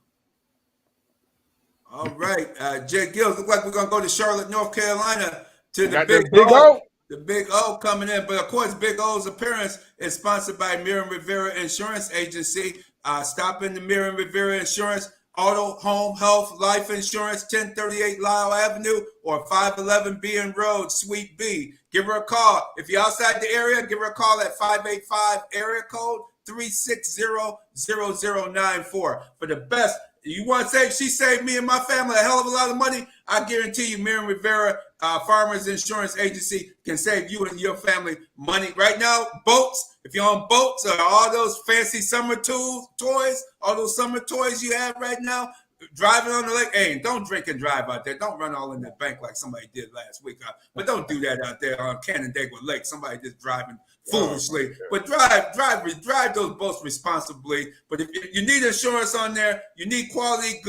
All right. J-GILLZ, look like we're going to go to Charlotte, North Carolina to the big goal. The Big O coming in. But of course, Big O's appearance is sponsored by Miriam Rivera Insurance Agency. Stop in the Miriam Rivera Insurance, Auto, Home, Health, Life Insurance, 1038 Lyle Avenue or 511 Bean Road, Suite B. Give her a call. If you're outside the area, give her a call at 585 area code 360-0094 for the best. You want to say she saved me and my family a hell of a lot of money? I guarantee you, Miriam Rivera Farmers Insurance Agency can save you and your family money. Right now, boats, if you're on boats or all those fancy summer toys, all those summer toys you have right now, driving on the lake. Hey, don't drink and drive out there. Don't run all in the bank like somebody did last week. But don't do that out there on Canandaigua Lake. Somebody just driving foolishly. But drive those boats responsibly. But if you need insurance on there, you need quality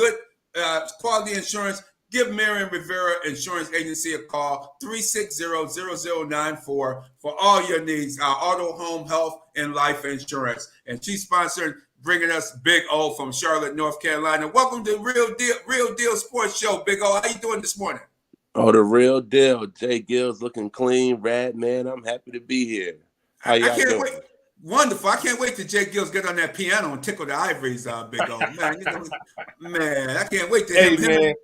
insurance, give Miriam Rivera Insurance Agency a call, 360-0094 for all your needs, auto, home, health, and life insurance. And she's sponsored bringing us Big O from Charlotte, North Carolina. Welcome to Real Deal Sports Show, Big O. How you doing this morning? Oh, the real deal. J-GILLZ looking clean, rad, man. I'm happy to be here. How y'all doing? Wait. Wonderful. I can't wait till J-GILLZ get on that piano and tickle the ivories, Big O. Man, I can't wait to him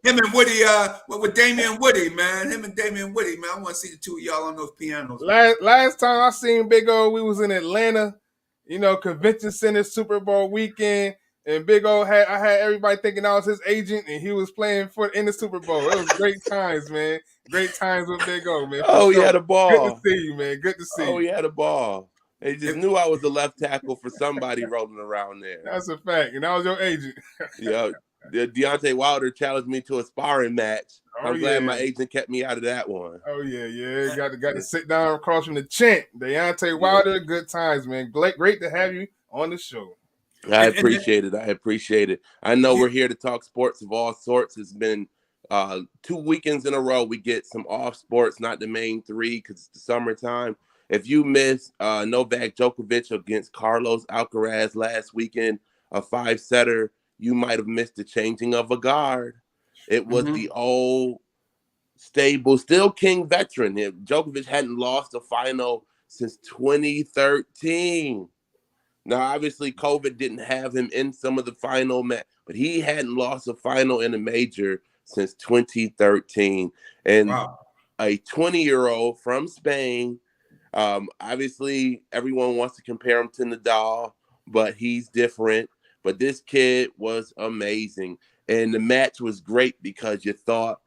and Woody, with Damian Woody, man. Him and Damian Woody, man. I want to see the two of y'all on those pianos. Last time I seen Big O, we was in Atlanta, Convention Center Super Bowl weekend, and Big O I had everybody thinking I was his agent, and he was playing in the Super Bowl. It was great times, man. Great times with Big O, man. Oh, you had a ball. Good to see you, man. Good to see you. Oh, you had a ball. They just knew I was the left tackle for somebody rolling around there. That's a fact, and I was your agent. Yeah, Deontay Wilder challenged me to a sparring match. I'm glad my agent kept me out of that one. Oh yeah. Got to sit down across from the champ, Deontay Wilder. Good times, man. Great to have you on the show. I appreciate it. I know we're here to talk sports of all sorts. It's been 2 weekends in a row. We get some off sports, not the main three, because it's the summertime. If you missed Novak Djokovic against Carlos Alcaraz last weekend, a 5-setter, you might have missed the changing of a guard. It was the old stable, still king veteran. Djokovic hadn't lost a final since 2013. Now, obviously, COVID didn't have him in some of the final match, but he hadn't lost a final in a major since 2013. And a 20-year-old from Spain, obviously, everyone wants to compare him to Nadal, but he's different. But this kid was amazing. And the match was great because you thought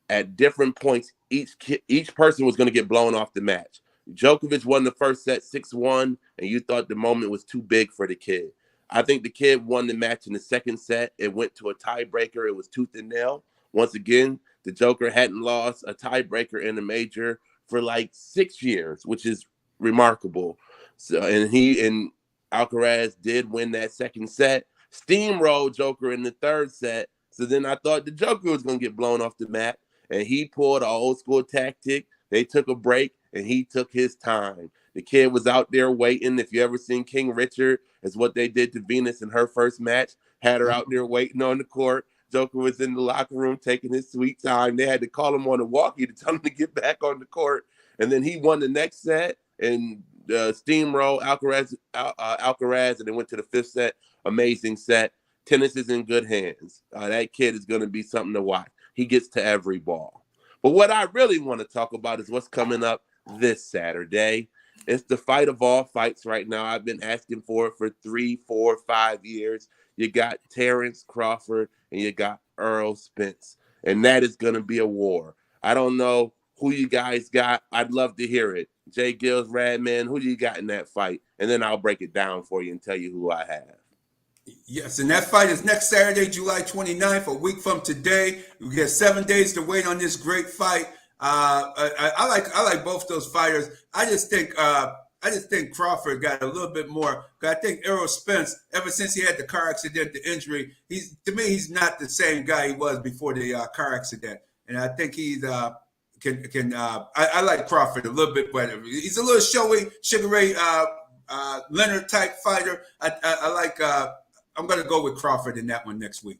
at different points, each person was going to get blown off the match. Djokovic won the first set 6-1, and you thought the moment was too big for the kid. I think the kid won the match in the second set. It went to a tiebreaker. It was tooth and nail. Once again, the Joker hadn't lost a tiebreaker in a major for like 6 years, which is remarkable. So, and Alcaraz did win that second set, steamrolled Joker in the third set. So then I thought the Joker was going to get blown off the mat, and he pulled an old school tactic. They took a break, and he took his time. The kid was out there waiting. If you ever seen King Richard, it's what they did to Venus in her first match. Had her out there waiting on the court. Joker was in the locker room taking his sweet time. They had to call him on the walkie to tell him to get back on the court. And then he won the next set and steamroll Alcaraz, and then went to the fifth set. Amazing set. Tennis is in good hands. That kid is going to be something to watch. He gets to every ball. But what I really want to talk about is what's coming up this Saturday. It's the fight of all fights right now. I've been asking for it for 3, 4, 5 years. You got Terrence Crawford and you got Earl Spence. And that is going to be a war. I don't know who you guys got. I'd love to hear it. J-GILLZ, Radman, who do you got in that fight? And then I'll break it down for you and tell you who I have. Yes, and that fight is next Saturday, July 29th, a week from today. We get 7 days to wait on this great fight. I like both those fighters. I just think Crawford got a little bit more. I think Errol Spence, ever since he had the car accident, the injury, he's not the same guy he was before the car accident. And I think he's I like Crawford a little bit better. He's a little showy, Sugar Ray Leonard type fighter. I'm going to go with Crawford in that one next week.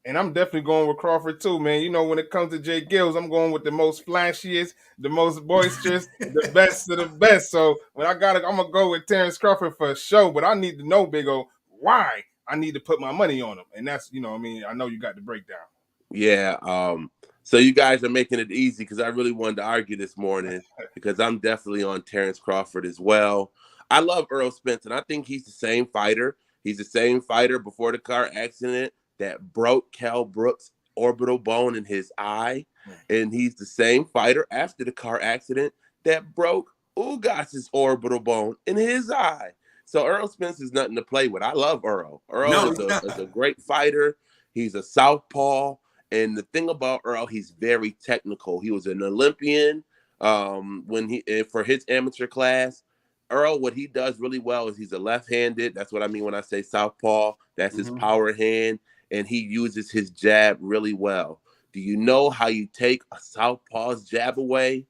And I'm definitely going with Crawford too, man. You know, when it comes to J-GILLZ, I'm going with the most flashiest, the most boisterous, the best of the best. So when I'm gonna go with Terrence Crawford for a show, but I need to know, Big O, why I need to put my money on him. And that's, you know, I mean, I know you got the breakdown. Yeah. So you guys are making it easy because I really wanted to argue this morning because I'm definitely on Terrence Crawford as well. I love Earl Spence, and I think he's the same fighter. He's the same fighter before the car accident that broke Cal Brooks' orbital bone in his eye. And he's the same fighter after the car accident that broke Ugas's orbital bone in his eye. So Earl Spence is nothing to play with. I love Earl. Earl No, is he's not. a great fighter. He's a southpaw. And the thing about Earl, he's very technical. He was an Olympian for his amateur class. Earl, what he does really well is he's a left-handed. That's what I mean when I say southpaw. That's his power hand, and he uses his jab really well. Do you know how you take a southpaw's jab away?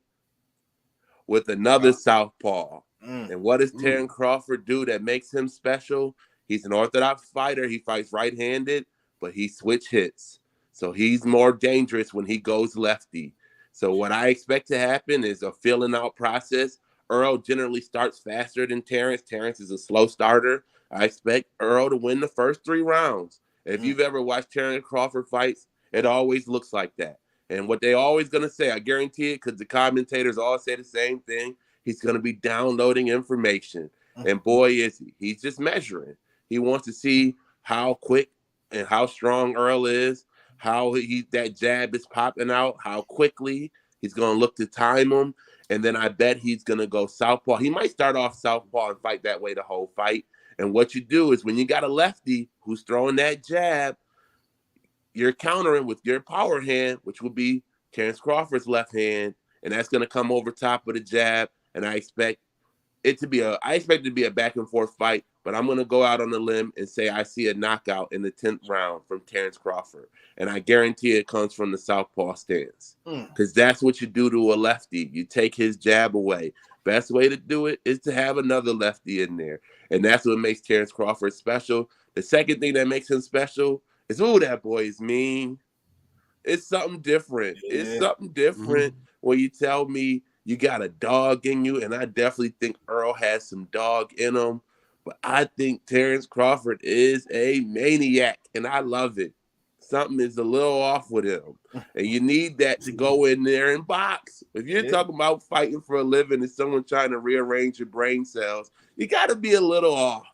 With another southpaw. And what does Terrence Crawford do that makes him special? He's an orthodox fighter. He fights right-handed, but he switch hits. So he's more dangerous when he goes lefty. So what I expect to happen is a filling out process. Earl generally starts faster than Terrence. Terrence is a slow starter. I expect Earl to win the first 3 rounds. If you've ever watched Terrence Crawford fights, it always looks like that. And what they always going to say, I guarantee it, because the commentators all say the same thing, he's going to be downloading information. And boy, is he. He's just measuring. He wants to see how quick and how strong Earl is, how that jab is popping out, how quickly. He's going to look to time him. And then I bet he's going to go southpaw. He might start off southpaw and fight that way the whole fight. And what you do is when you got a lefty who's throwing that jab, you're countering with your power hand, which will be Terrence Crawford's left hand, and that's going to come over top of the jab. And I expect it to be a back and forth fight, but I'm going to go out on a limb and say I see a knockout in the 10th round from Terrence Crawford, and I guarantee it comes from the southpaw stance because that's what you do to a lefty. You take his jab away. Best way to do it is to have another lefty in there, and that's what makes Terrence Crawford special. The second thing that makes him special is, ooh, that boy is mean. It's something different. Yeah. It's something different when you tell me you got a dog in you, and I definitely think Earl has some dog in him. But I think Terrence Crawford is a maniac, and I love it. Something is a little off with him, and you need that to go in there and box. If you're talking about fighting for a living and someone trying to rearrange your brain cells, you got to be a little off.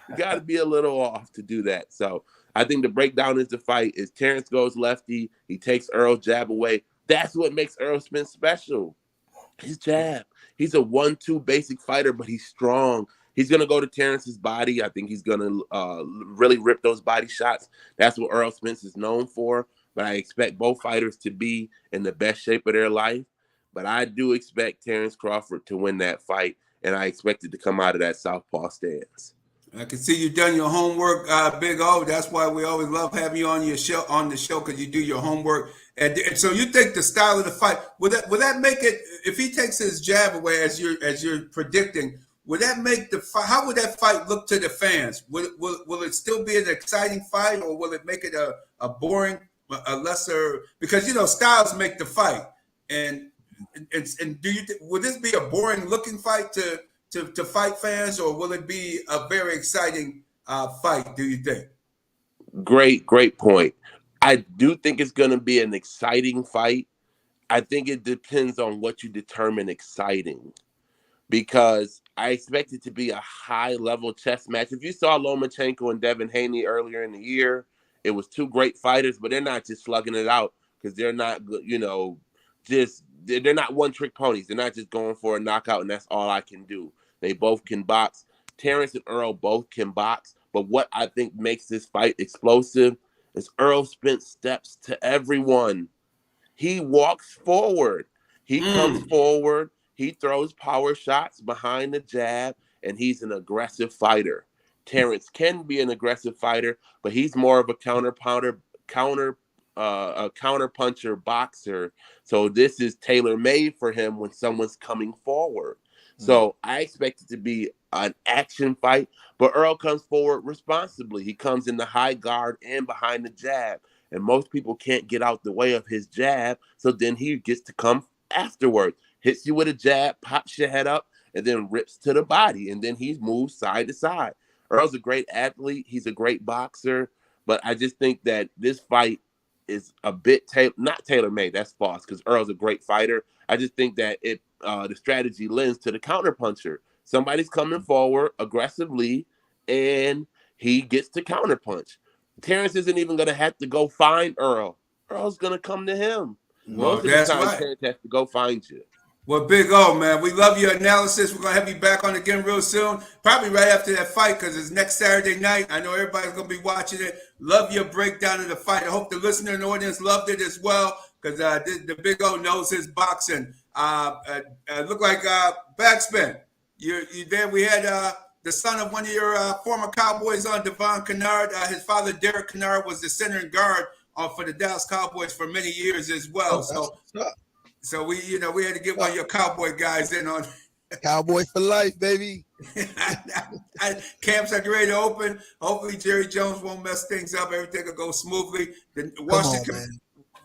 You got to be a little off to do that. So I think the breakdown is the fight is Terrence goes lefty. He takes Earl's jab away. That's what makes Earl Spence special. His jab. He's a 1-2 basic fighter, but he's strong. He's going to go to Terrence's body. I think he's going to really rip those body shots. That's what Earl Spence is known for. But I expect both fighters to be in the best shape of their life. But I do expect Terrence Crawford to win that fight, and I expect it to come out of that southpaw stance. I can see you've done your homework, Big O. That's why we always love having you on the show because you do your homework. And so you think the style of the fight would that make it if he takes his jab away as you're predicting? Would that make the fight? How would that fight look to the fans? Will it still be an exciting fight, or will it make it a boring, a lesser? Because styles make the fight. And do you would this be a boring looking fight to fight fans, or will it be a very exciting fight, do you think? Great point. I do think it's going to be an exciting fight. I think it depends on what you determine exciting, because I expect it to be a high-level chess match. If you saw Lomachenko and Devin Haney earlier in the year, it was 2 great fighters, but they're not just slugging it out because they're not, they're not one-trick ponies. They're not just going for a knockout, and that's all I can do. They both can box. Terrence and Earl both can box. But what I think makes this fight explosive is Earl Spence steps to everyone. He walks forward. He comes forward. He throws power shots behind the jab, and he's an aggressive fighter. Terrence can be an aggressive fighter, but he's more of a counter puncher boxer. So this is tailor-made for him when someone's coming forward. So I expect it to be an action fight, but Earl comes forward responsibly. He comes in the high guard and behind the jab. and most people can't get out the way of his jab. So then he gets to come afterwards, hits you with a jab, pops your head up, and then rips to the body, and then he moves side to side. Earl's a great athlete. He's a great boxer, but I just think that this fight is a bit not tailor-made. That's false, because Earl's a great fighter. I just think that the strategy lends to the counterpuncher. Somebody's coming forward aggressively, and he gets to counterpunch. Terrence isn't even going to have to go find Earl. Earl's going to come to him. Well, Most of the that's time, right. Terrence has to go find you. Well, Big O, man, we love your analysis. We're going to have you back on again real soon, probably right after that fight, because it's next Saturday night. I know everybody's going to be watching it. Love your breakdown of the fight. I hope the listener and audience loved it as well, because the Big O knows his boxing. Look like Backspin. You there? We had the son of one of your former Cowboys on, Devon Kennard. His father, Derek Kennard, was the center and guard for the Dallas Cowboys for many years as well. So we had to get one of your Cowboy guys in on. Cowboy for life, baby. Camps are ready to open. Hopefully Jerry Jones won't mess things up. Everything will go smoothly. The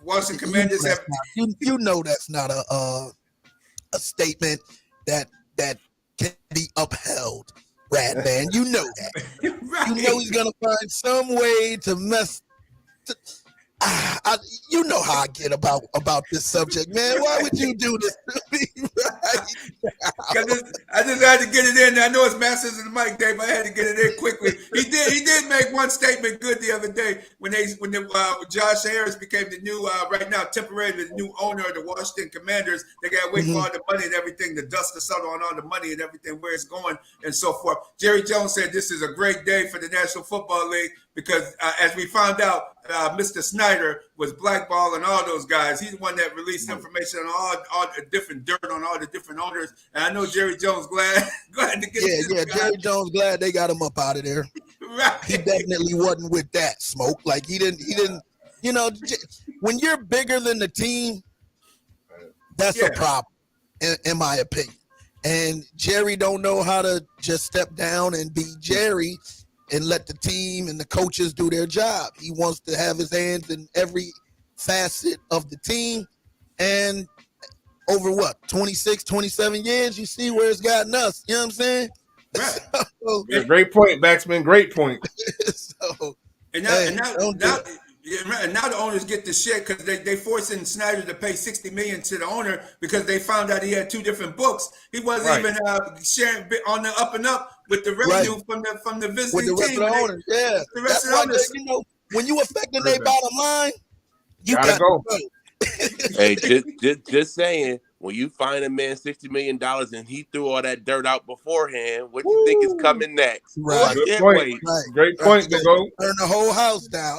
Washington Commanders have. You know that's not a statement that can be upheld, Brad man. You know that. Right. You know he's gonna find some way to mess. You know how I get about this subject, man. Why would you do this to me right now? I just had to get it in. I know it's Masters of the Mic Day, but I had to get it in quickly. He did make one statement good the other day when Josh Harris became the new right now temporarily the new owner of the Washington Commanders. They got to wait for all the money and everything, the dust to settle on all the money and everything, where it's going and so forth. Jerry Jones said this is a great day for the National Football League because as we found out, Mr. Snyder was blackballing all those guys. He's the one that released information on all the different dirt on all the different owners. And I know Jerry Jones glad to get Jerry Jones glad they got him up out of there. Right. He definitely wasn't with that smoke. Like he didn't, when you're bigger than the team, that's a problem, in my opinion. And Jerry don't know how to just step down and be Jerry and let the team and the coaches do their job. He wants to have his hands in every facet of the team. And over 26, 27 years, you see where it's gotten us. You know what I'm saying? Right. Yeah, great point, Baxman. Great point. Now the owners get the shit because they forcing Snyder to pay $60 million to the owner because they found out he had two different books. He wasn't even sharing on the up and up with the revenue from the visiting with the team. Rest of the owners. Yeah, the rest of the owners. When you affecting their bottom line, you gotta go. Hey, just saying, when you find a man $60 million and he threw all that dirt out beforehand, what do you think is coming next? Right. Good point. Right. Great point, Big O. Turn the whole house down.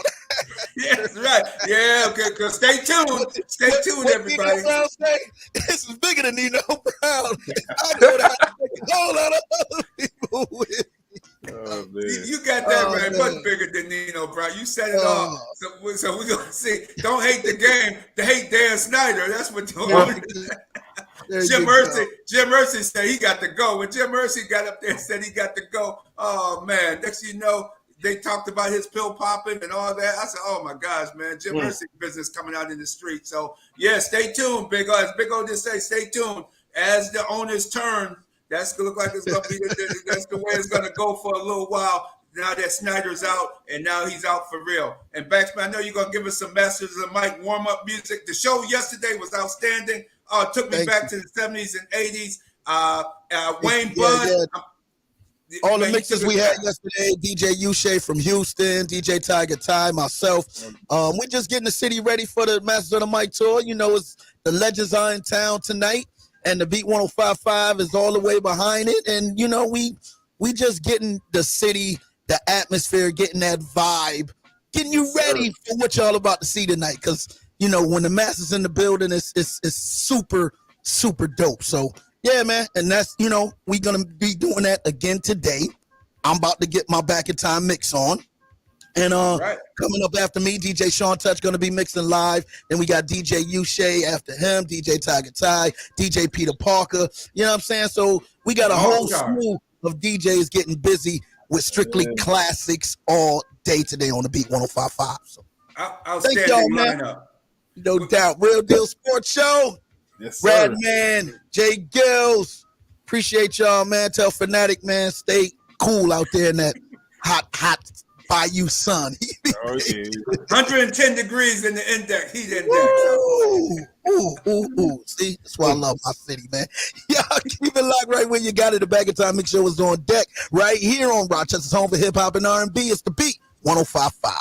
Yes, right. Yeah, okay. Stay tuned. Stay tuned, everybody. Nino Brown say, this is bigger than Nino Brown. I know that. A whole lot of other people with. Oh, you got that right, much bigger than Nino Brown. You set it off. So we're gonna see. Don't hate the game. To hate Dan Snyder. That's what. Jim Mercy said he got to go. When Jim Mercy got up there and said he got to go, oh man! Next thing you know, they talked about his pill popping and all that. I said, oh my gosh, man, Jim Mercy's business coming out in the street. So yeah, stay tuned, Big O. As Big O just say, stay tuned. As the owners turn, that's gonna look like it's gonna be that's the way it's gonna go for a little while. Now that Snyder's out, and now he's out for real. And Baxman, I know you're gonna give us some Masters of the Mic warm-up music. The show yesterday was outstanding. It took me back to the 70s and 80s. Wayne Bud. All the mixes we had yesterday, DJ Uche from Houston, DJ Tiger Ty, myself. We're just getting the city ready for the Masters of the Mic tour. You know, it's the Legends are in town tonight, and the Beat 105.5 is all the way behind it. And, you know, we just getting the city, the atmosphere, getting that vibe, getting you ready for what y'all about to see tonight. Because, you know, when the Masters in the building, it's super, super dope. So, yeah, man. And that's, you know, we're going to be doing that again today. I'm about to get my Back in Time mix on. And coming up after me, DJ Sean Touch going to be mixing live. Then we got DJ Uche after him, DJ Tiger Ty, DJ Peter Parker. You know what I'm saying? So we got a whole slew of DJs getting busy with strictly classics all day today on the Beat 105.5. So. Outstanding Thank y'all, man. lineup. No doubt. Real Deal Sports Show. Yes, sir. Radman, J-GILLZ. Appreciate y'all, man. Tell Fanatic, man, stay cool out there in that hot Bayou sun. Oh, yeah. 110 degrees in the heat index. Ooh. See, that's why I love my city, man. Y'all keep it locked right when you got it. The Bag of Time Mix Show is on deck right here on Rochester's home for hip hop and R&B. It's the Beat 105.5.